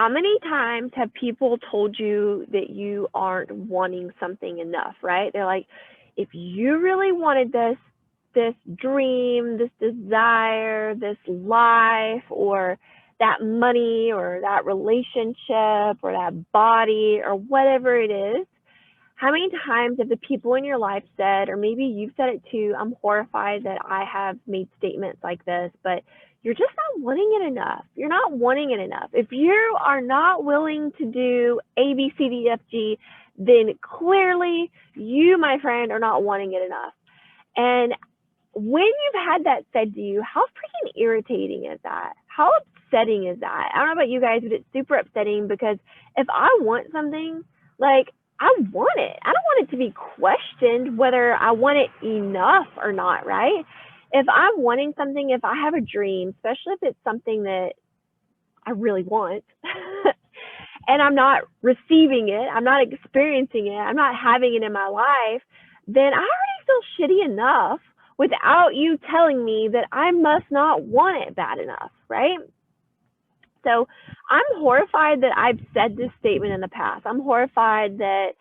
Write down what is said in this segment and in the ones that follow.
how many times have people told you that you aren't wanting something enough, right? They're like, if you really wanted this dream, this desire, this life, or that money, or that relationship, or that body, or whatever it is, how many times have the people in your life said, or maybe you've said it too, I'm horrified that I have made statements like this, but you're just not wanting it enough. You're not wanting it enough. If you are not willing to do A, B, C, D, F, G, then clearly you, my friend, are not wanting it enough. And when you've had that said to you, how freaking irritating is that? How upsetting is that? I don't know about you guys, but it's super upsetting because if I want something, like, I want it. I don't want it to be questioned whether I want it enough or not, right? If I'm wanting something, if I have a dream, especially if it's something that I really want, and I'm not receiving it, I'm not experiencing it, I'm not having it in my life, then I already feel shitty enough without you telling me that I must not want it bad enough, right? So I'm horrified that I've said this statement in the past. I'm horrified that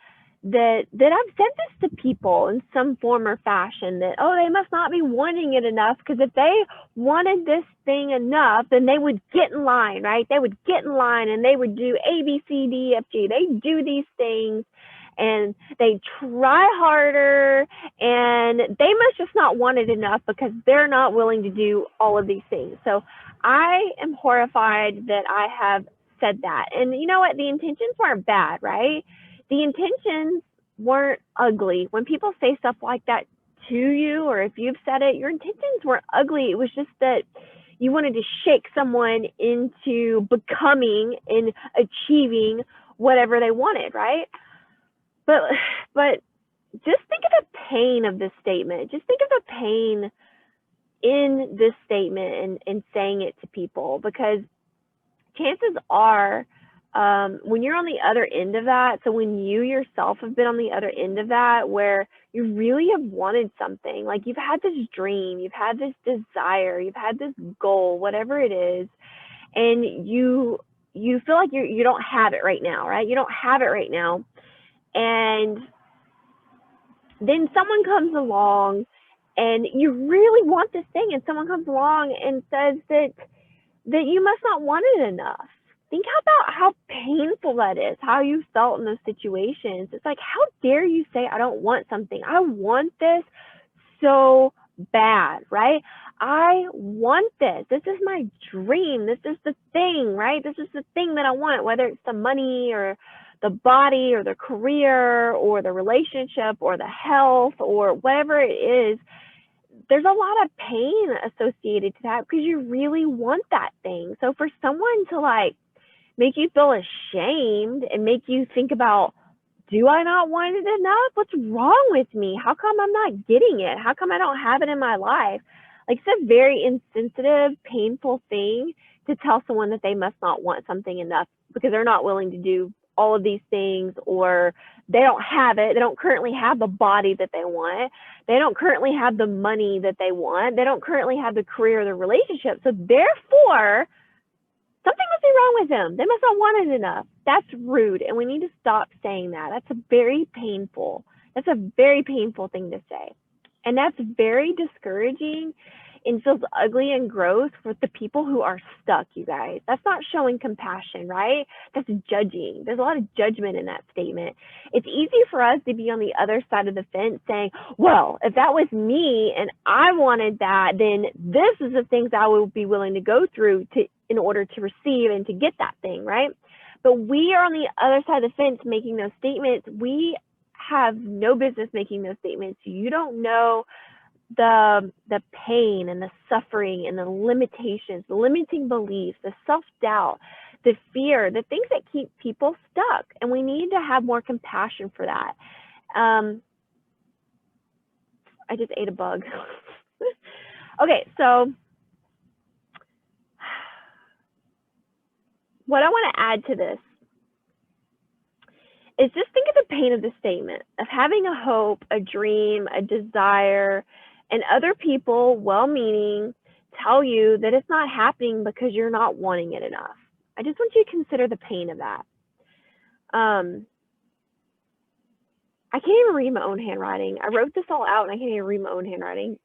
I've said this to people in some form or fashion that, oh, they must not be wanting it enough, because if they wanted this thing enough, then they would get in line, right? They would get in line and they would do A, B, C, D, F, G. They do these things and they try harder, and they must just not want it enough because they're not willing to do all of these things. So I am horrified that I have said that. And you know what? The intentions weren't bad, right? The intentions weren't ugly. When people say stuff like that to you, or if you've said it, your intentions weren't ugly. It was just that you wanted to shake someone into becoming and achieving whatever they wanted, right? But just think of the pain of this statement. Just think of the pain in this statement and saying it to people, because chances are, when you're on the other end of that, so when you yourself have been on the other end of that, where you really have wanted something, like you've had this dream, you've had this desire, you've had this goal, whatever it is, and you feel like you don't have it right now, right? You don't have it right now. And then someone comes along and you really want this thing, and someone comes along and says that you must not want it enough. Think about how painful that is, how you felt in those situations. It's like, how dare you say I don't want something? I want this so bad, right? I want this. This is my dream. This is the thing, right? This is the thing that I want, whether it's the money or the body or the career or the relationship or the health or whatever it is. There's a lot of pain associated to that because you really want that thing. So for someone to like make you feel ashamed and make you think about, do I not want it enough? What's wrong with me? How come I'm not getting it? How come I don't have it in my life? Like, it's a very insensitive, painful thing to tell someone that they must not want something enough because they're not willing to do all of these things, or they don't have it. They don't currently have the body that they want. They don't currently have the money that they want. They don't currently have the career or the relationship. So therefore, something must be wrong with them. They must not want it enough. That's rude, and we need to stop saying that. That's a very painful thing to say. And that's very discouraging and feels ugly and gross for the people who are stuck, you guys. That's not showing compassion, right? That's judging. There's a lot of judgment in that statement. It's easy for us to be on the other side of the fence saying, well, if that was me and I wanted that, then this is the things I would be willing to go through in order to receive and to get that thing, right? But we are on the other side of the fence making those statements. We have no business making those statements. You don't know the pain and the suffering and the limitations, the limiting beliefs, the self-doubt, the fear, the things that keep people stuck. And we need to have more compassion for that. I just ate a bug. Okay, so what I want to add to this is just think of the pain of the statement, of having a hope, a dream, a desire, and other people, well-meaning, tell you that it's not happening because you're not wanting it enough. I just want you to consider the pain of that. I can't even read my own handwriting. I wrote this all out and I can't even read my own handwriting.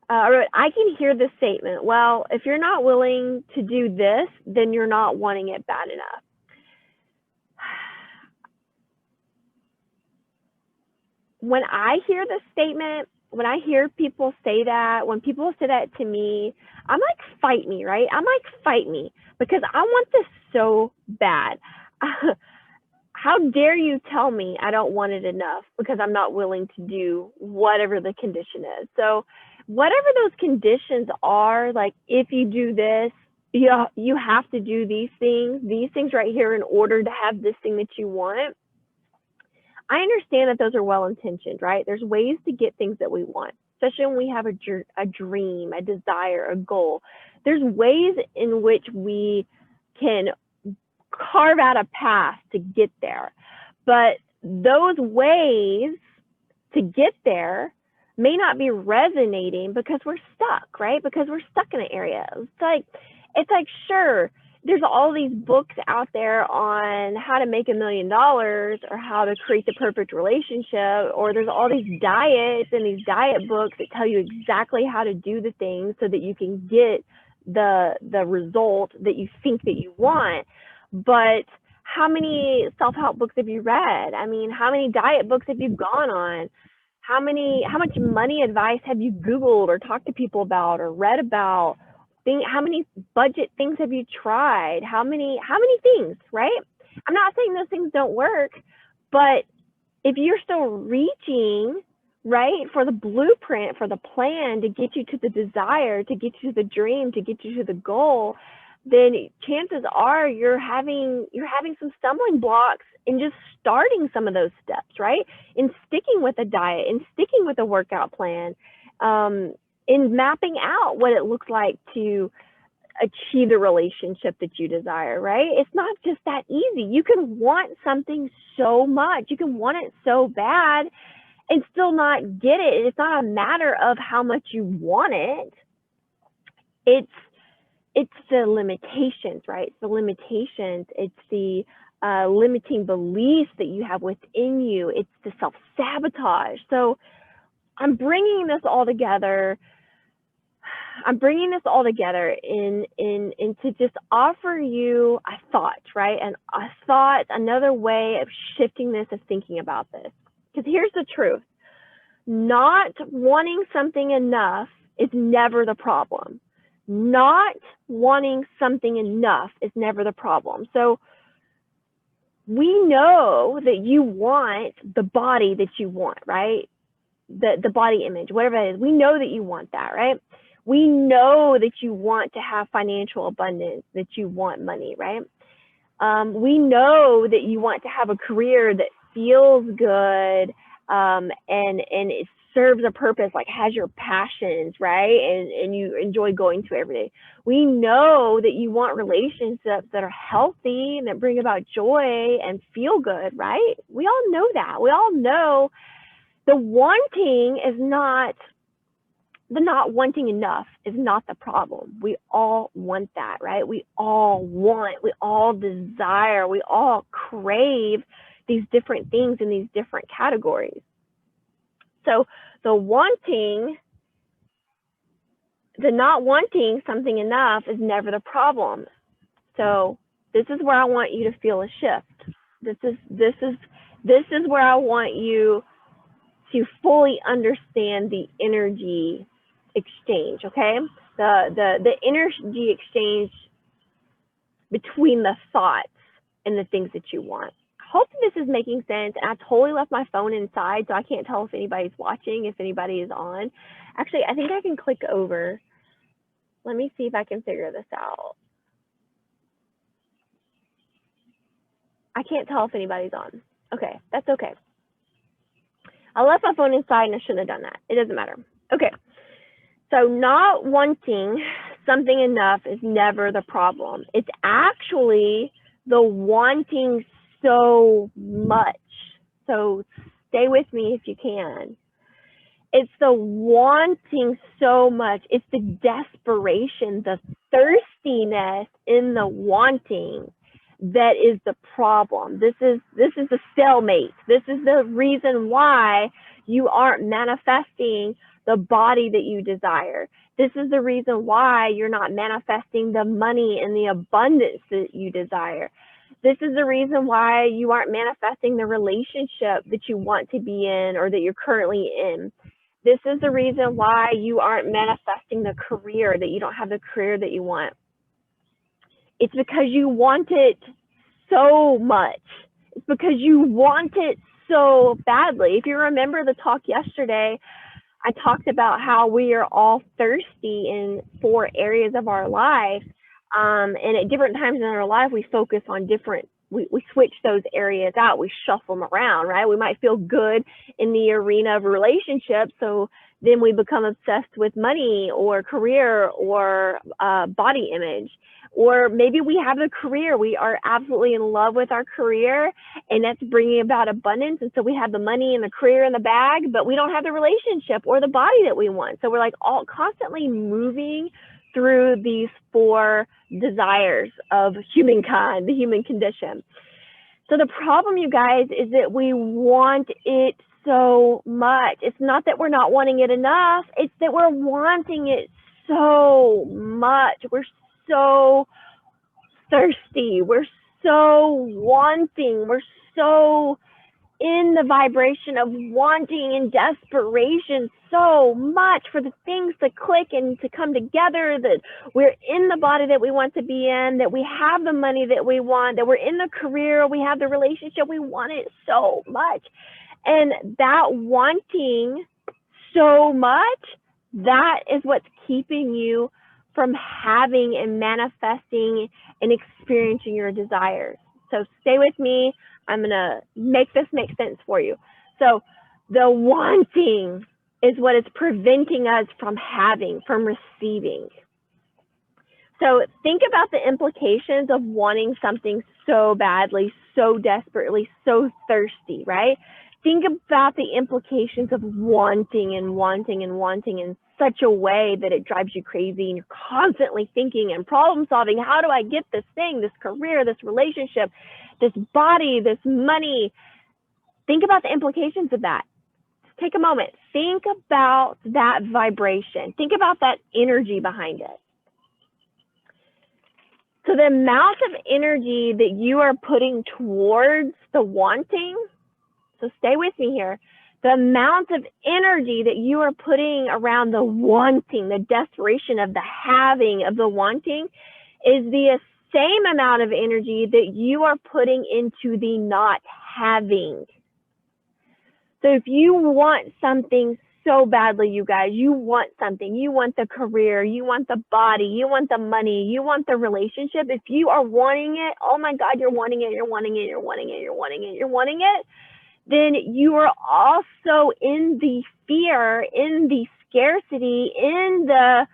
I wrote, I can hear this statement. Well, if you're not willing to do this, then you're not wanting it bad enough. When I hear this statement, when I hear people say that, when people say that to me, I'm like, fight me, right? I'm like, fight me, because I want this so bad. How dare you tell me I don't want it enough because I'm not willing to do whatever the condition is. So whatever those conditions are, like if you do this, you have to do these things right here in order to have this thing that you want. I understand that those are well-intentioned, right? There's ways to get things that we want, especially when we have a dream, a desire, a goal. There's ways in which we can carve out a path to get there. But those ways to get there may not be resonating because we're stuck, right? Because we're stuck in an area. It's like, sure, there's all these books out there on how to make $1 million or how to create the perfect relationship, or there's all these diets and these diet books that tell you exactly how to do the things so that you can get the result that you think that you want. But how many self-help books have you read? I mean, how many diet books have you gone on? How much money advice have you Googled or talked to people about or read about? How many budget things have you tried? How many things, right? I'm not saying those things don't work, but if you're still reaching, right, for the blueprint, for the plan to get you to the desire, to get you to the dream, to get you to the goal, then chances are you're having some stumbling blocks in just starting some of those steps, right? In sticking with a diet, in sticking with a workout plan, in mapping out what it looks like to achieve the relationship that you desire, right? It's not just that easy. You can want something so much. You can want it so bad and still not get it. It's not a matter of how much you want it. It's the limitations, right? It's the limitations. It's the limiting beliefs that you have within you. It's the self-sabotage. So I'm bringing this all together. To just offer you a thought, right? And a thought, another way of shifting this, of thinking about this. Because here's the truth. Not wanting something enough is never the problem. Not wanting something enough is never the problem. So we know that you want the body that you want, right? The body image, whatever it is. We know that you want that, right? We know that you want to have financial abundance, that you want money, right? We know that you want to have a career that feels good and it serves a purpose, like has your passions, right? And you enjoy going to every day. We know that you want relationships that are healthy and that bring about joy and feel good, right? We all know that. We all know the wanting is not, the not wanting enough is not the problem. We all want that, right? We all want, we all desire, we all crave these different things in these different categories. So the not wanting something enough is never the problem. So this is where I want you to feel a shift. This is where I want you to fully understand the energy exchange, okay? The energy exchange between the thoughts and the things that you want. Hopefully this is making sense. And I totally left my phone inside, so I can't tell if anybody's watching, if anybody is on. Actually, I think I can click over. Let me see if I can figure this out. I can't tell if anybody's on. Okay, that's okay. I left my phone inside and I shouldn't have done that. It doesn't matter. Okay, so not wanting something enough is never the problem. It's actually the wanting so much. So stay with me if you can. It's the wanting so much. It's the desperation, the thirstiness in the wanting that is the problem. This is the stalemate. This is the reason why you aren't manifesting the body that you desire. This is the reason why you're not manifesting the money and the abundance that you desire. This is the reason why you aren't manifesting the relationship that you want to be in or that you're currently in. This is the reason why you aren't manifesting the career, that you don't have the career that you want. It's because you want it so much. It's because you want it so badly. If you remember the talk yesterday, I talked about how we are all thirsty in 4 areas of our life. And at different times in our life, we focus on different, we switch those areas out. We shuffle them around, right? We might feel good in the arena of relationships. So then we become obsessed with money or career or body image. Or maybe we have a career. We are absolutely in love with our career, and that's bringing about abundance. And so we have the money and the career in the bag, but we don't have the relationship or the body that we want. So we're like all constantly moving through these 4 desires of humankind, the human condition. So the problem, you guys, is that we want it so much. It's not that we're not wanting it enough. It's that we're wanting it so much. We're so thirsty. We're so wanting. We're so in the vibration of wanting and desperation so much for the things to click and to come together, that we're in the body that we want to be in, that we have the money that we want, that we're in the career, we have the relationship, we want it so much. And that wanting so much, that is what's keeping you from having and manifesting and experiencing your desires. So stay with me. I'm going to make this make sense for you. So the wanting is what is preventing us from having, from receiving. So think about the implications of wanting something so badly, so desperately, so thirsty, right? Think about the implications of wanting and wanting and wanting in such a way that it drives you crazy, and you're constantly thinking and problem solving. How do I get this thing, this career, this relationship, this body, this money? Think about the implications of that. Just take a moment. Think about that vibration. Think about that energy behind it. So the amount of energy that you are putting towards the wanting, so stay with me here, the amount of energy that you are putting around the wanting, the desperation of the having, of the wanting, is the same amount of energy that you are putting into the not having. So if you want something so badly, you guys, you want something, you want the career, you want the body, you want the money, you want the relationship. If you are wanting it, oh my God, you're wanting it, you're wanting it, you're wanting it, you're wanting it, you're wanting it, then you are also in the fear, in the scarcity, in the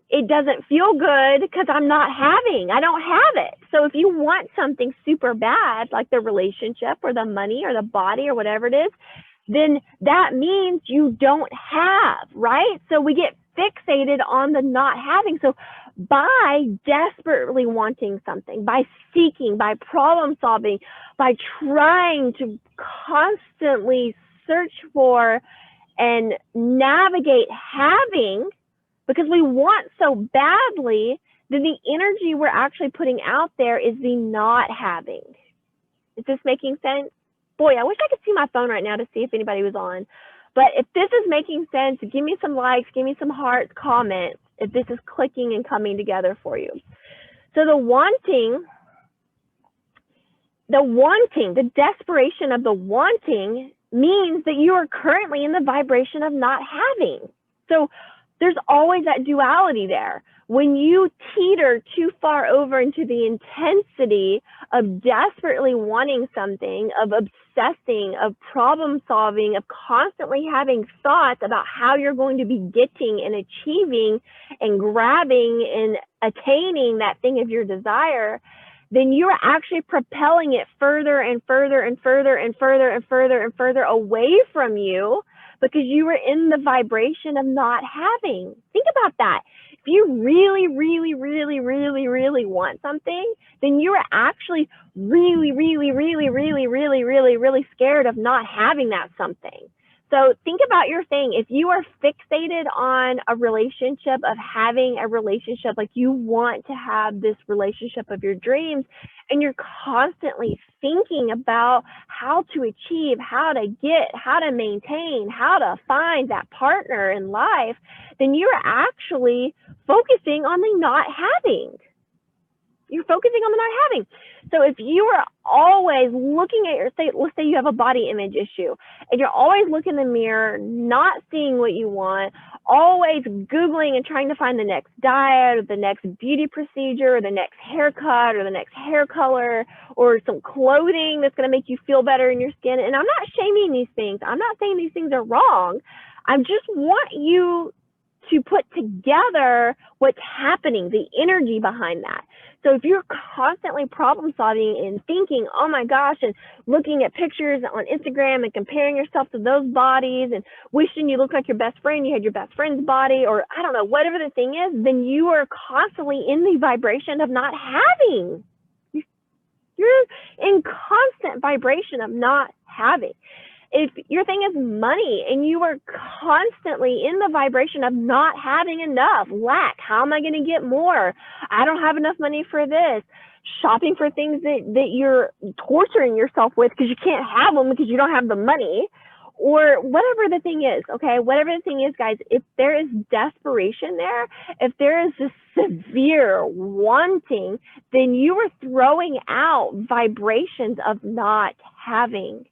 it doesn't feel good because I'm not having, I don't have it. So if you want something super bad, like the relationship or the money or the body or whatever it is, then that means you don't have, right? So we get fixated on the not having. So by desperately wanting something, by seeking, by problem solving, by trying to constantly search for and navigate having, because we want so badly, then the energy we're actually putting out there is the not having. Is this making sense? Boy, I wish I could see my phone right now to see if anybody was on. But if this is making sense, give me some likes, give me some hearts, comments, if this is clicking and coming together for you. So the wanting, the desperation of the wanting means that you are currently in the vibration of not having. So there's always that duality there. When you teeter too far over into the intensity of desperately wanting something, of obsessing, of problem solving, of constantly having thoughts about how you're going to be getting and achieving and grabbing and attaining that thing of your desire, then you're actually propelling it further and further and further and further and further and further away from you, because you were in the vibration of not having. Think about that. If you really, really, really, really, really want something, then you are actually really, really, really, really, really, really, really scared of not having that something. So think about your thing. If you are fixated on a relationship, of having a relationship, like you want to have this relationship of your dreams, and you're constantly thinking about how to achieve, how to get, how to maintain, how to find that partner in life, then you're actually focusing on the not having. You're focusing on the not having. So if you are always looking at let's say you have a body image issue, and you're always looking in the mirror, not seeing what you want, always Googling and trying to find the next diet or the next beauty procedure or the next haircut or the next hair color or some clothing that's going to make you feel better in your skin. And I'm not shaming these things. I'm not saying these things are wrong. I just want you to put together what's happening, the energy behind that. So if you're constantly problem solving and thinking, oh my gosh, and looking at pictures on Instagram and comparing yourself to those bodies and wishing you looked like your best friend, you had your best friend's body, or I don't know, whatever the thing is, then you are constantly in the vibration of not having. You're in constant vibration of not having. If your thing is money and you are constantly in the vibration of not having enough, lack, how am I going to get more? I don't have enough money for this. Shopping for things that you're torturing yourself with because you can't have them because you don't have the money, or whatever the thing is, okay? Whatever the thing is, guys, if there is desperation there, if there is this severe wanting, then you are throwing out vibrations of not having.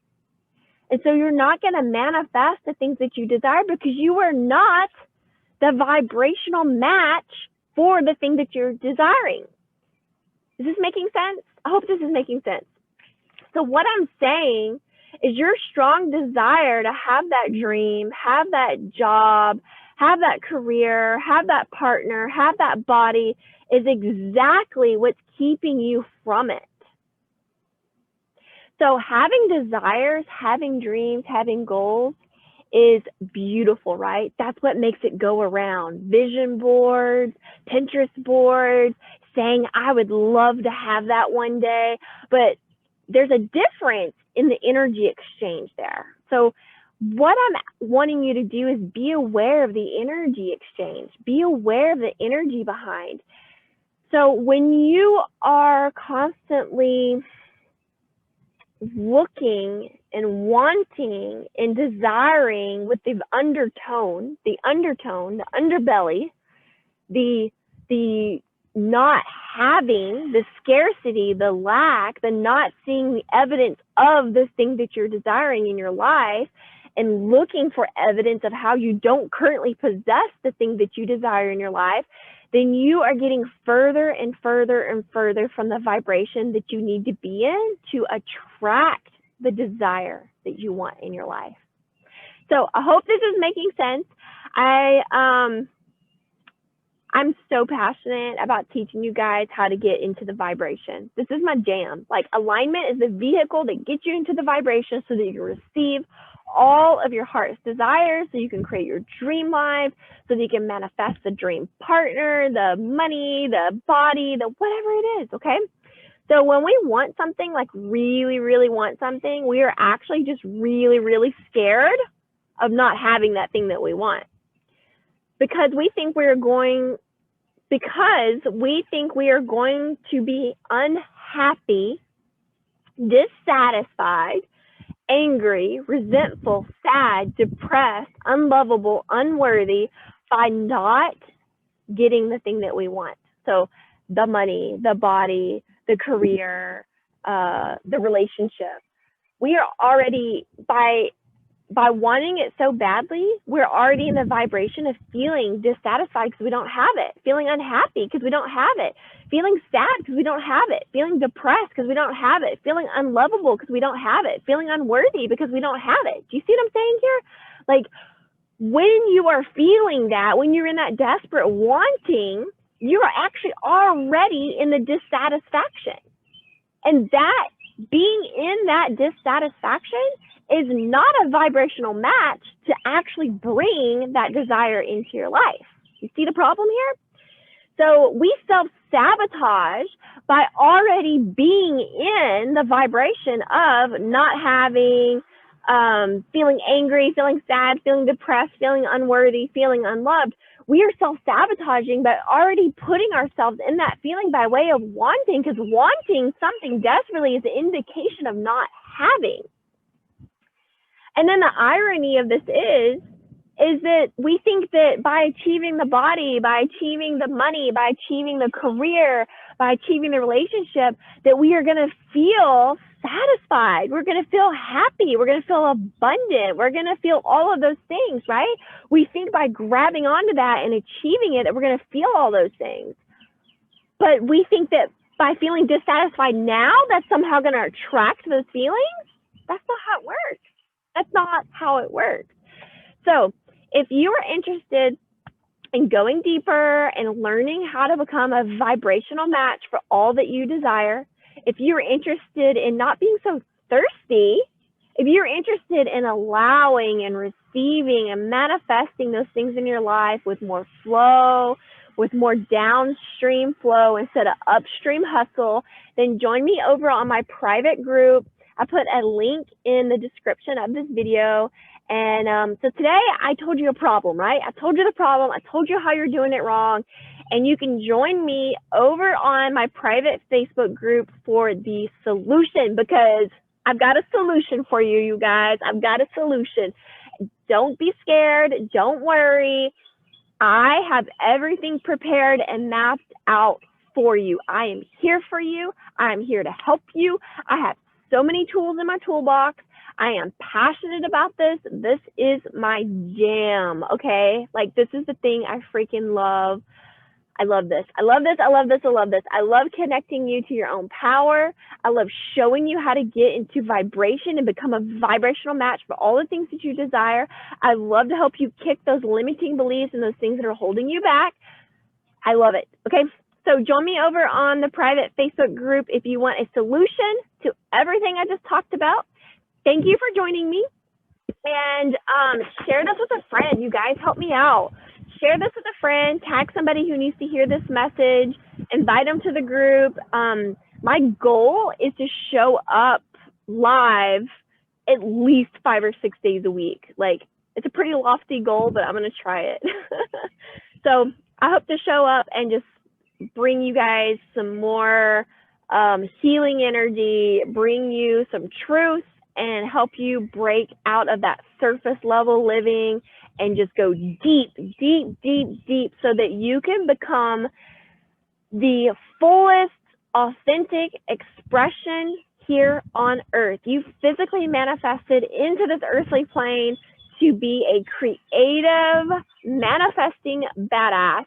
And so you're not going to manifest the things that you desire because you are not the vibrational match for the thing that you're desiring. Is this making sense? I hope this is making sense. So what I'm saying is your strong desire to have that dream, have that job, have that career, have that partner, have that body is exactly what's keeping you from it. So having desires, having dreams, having goals is beautiful, right? That's what makes it go around. Vision boards, Pinterest boards, saying, I would love to have that one day. But there's a difference in the energy exchange there. So what I'm wanting you to do is be aware of the energy exchange. Be aware of the energy behind. So when you are constantly looking and wanting and desiring with the undertone, the underbelly, the not having, the scarcity, the lack, the not seeing the evidence of this thing that you're desiring in your life, and looking for evidence of how you don't currently possess the thing that you desire in your life, then you are getting further and further and further from the vibration that you need to be in to attract the desire that you want in your life. So I hope this is making sense. I'm so passionate about teaching you guys how to get into the vibration. This is my jam. Like, alignment is the vehicle that gets you into the vibration so that you receive all of your heart's desires, so you can create your dream life, so that you can manifest the dream partner, the money, the body, the whatever it is, okay? So when we want something, like really, really want something, we are actually just really, really scared of not having that thing that we want. Because we think we are going to be unhappy, dissatisfied, angry, resentful, sad, depressed, unlovable, unworthy by not getting the thing that we want. So the money, the body, the career, the relationship. We are already, by wanting it so badly, we're already in the vibration of feeling dissatisfied because we don't have it, feeling unhappy because we don't have it, feeling sad because we don't have it, feeling depressed because we don't have it, feeling unlovable because we don't have it, feeling unworthy because we don't have it. Do you see what I'm saying here? Like, when you are feeling that, when you're in that desperate wanting, you're actually already in the dissatisfaction. And that, being in that dissatisfaction is not a vibrational match to actually bring that desire into your life. You see the problem here? So we self-sabotage by already being in the vibration of not having, feeling angry, feeling sad, feeling depressed, feeling unworthy, feeling unloved. We are self-sabotaging by already putting ourselves in that feeling by way of wanting, because wanting something desperately is an indication of not having. And then the irony of this is that we think that by achieving the body, by achieving the money, by achieving the career, by achieving the relationship, that we are going to feel satisfied. We're going to feel happy. We're going to feel abundant. We're going to feel all of those things, right? We think by grabbing onto that and achieving it, that we're going to feel all those things. But we think that by feeling dissatisfied now, that's somehow going to attract those feelings. That's not how it works. That's not how it works. So if you are interested in going deeper and learning how to become a vibrational match for all that you desire, if you're interested in not being so thirsty, if you're interested in allowing and receiving and manifesting those things in your life with more flow, with more downstream flow instead of upstream hustle, then join me over on my private group. I put a link in the description of this video. And so today I told you a problem, right? I told you the problem. I told you how you're doing it wrong. And you can join me over on my private Facebook group for the solution, because I've got a solution for you, you guys. I've got a solution. Don't be scared. Don't worry. I have everything prepared and mapped out for you. I am here for you. I am here to help you. I have so many tools in my toolbox. I am passionate about this. This is my jam, okay? Like, this is the thing I freaking love. I love this. I love this. I love this. I love this. I love connecting you to your own power. I love showing you how to get into vibration and become a vibrational match for all the things that you desire. I love to help you kick those limiting beliefs and those things that are holding you back. I love it, okay? So join me over on the private Facebook group if you want a solution to everything I just talked about. Thank you for joining me, and share this with a friend. You guys help me out. Share this with a friend, tag somebody who needs to hear this message, invite them to the group. My goal is to show up live at least 5 or 6 days a week. Like, it's a pretty lofty goal, but I'm going to try it. So I hope to show up and just bring you guys some more healing energy, bring you some truth, and help you break out of that surface level living and just go deep, deep, deep, deep, so that you can become the fullest authentic expression here on earth. You physically manifested into this earthly plane to be a creative, manifesting badass.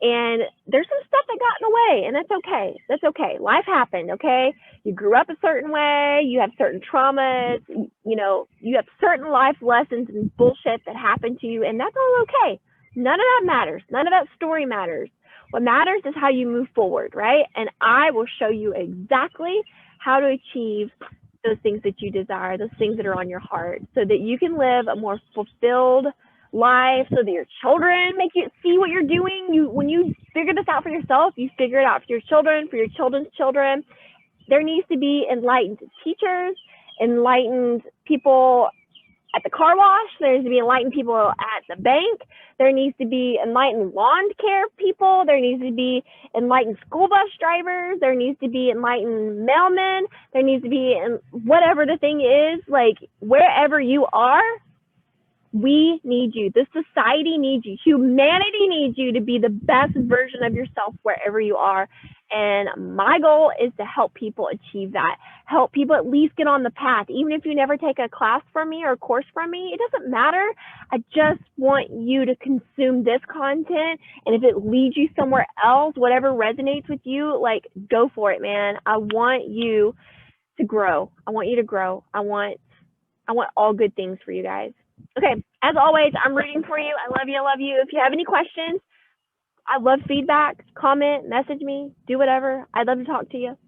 And there's some stuff that got in the way, and that's okay. That's okay. Life happened, okay? You grew up a certain way, you have certain traumas, you know, you have certain life lessons and bullshit that happened to you, and that's all okay. None of that matters. None of that story matters. What matters is how you move forward, right? And I will show you exactly how to achieve those things that you desire, those things that are on your heart, so that you can live a more fulfilled life, so that your children make you see what you're doing. When you figure this out for yourself, you figure it out for your children, for your children's children. There needs to be enlightened teachers, enlightened people at the car wash. There needs to be enlightened people at the bank. There needs to be enlightened lawn care people. There needs to be enlightened school bus drivers. There needs to be enlightened mailmen. There needs to be, whatever the thing is, like, wherever you are, we need you. This society needs you. Humanity needs you to be the best version of yourself wherever you are. And my goal is to help people achieve that. Help people at least get on the path. Even if you never take a class from me or a course from me, it doesn't matter. I just want you to consume this content. And if it leads you somewhere else, whatever resonates with you, like, go for it, man. I want you to grow. I want you to grow. I want all good things for you guys. Okay, as always, I'm rooting for you. I love you. I love you. If you have any questions, I love feedback. Comment, message me, do whatever. I'd love to talk to you.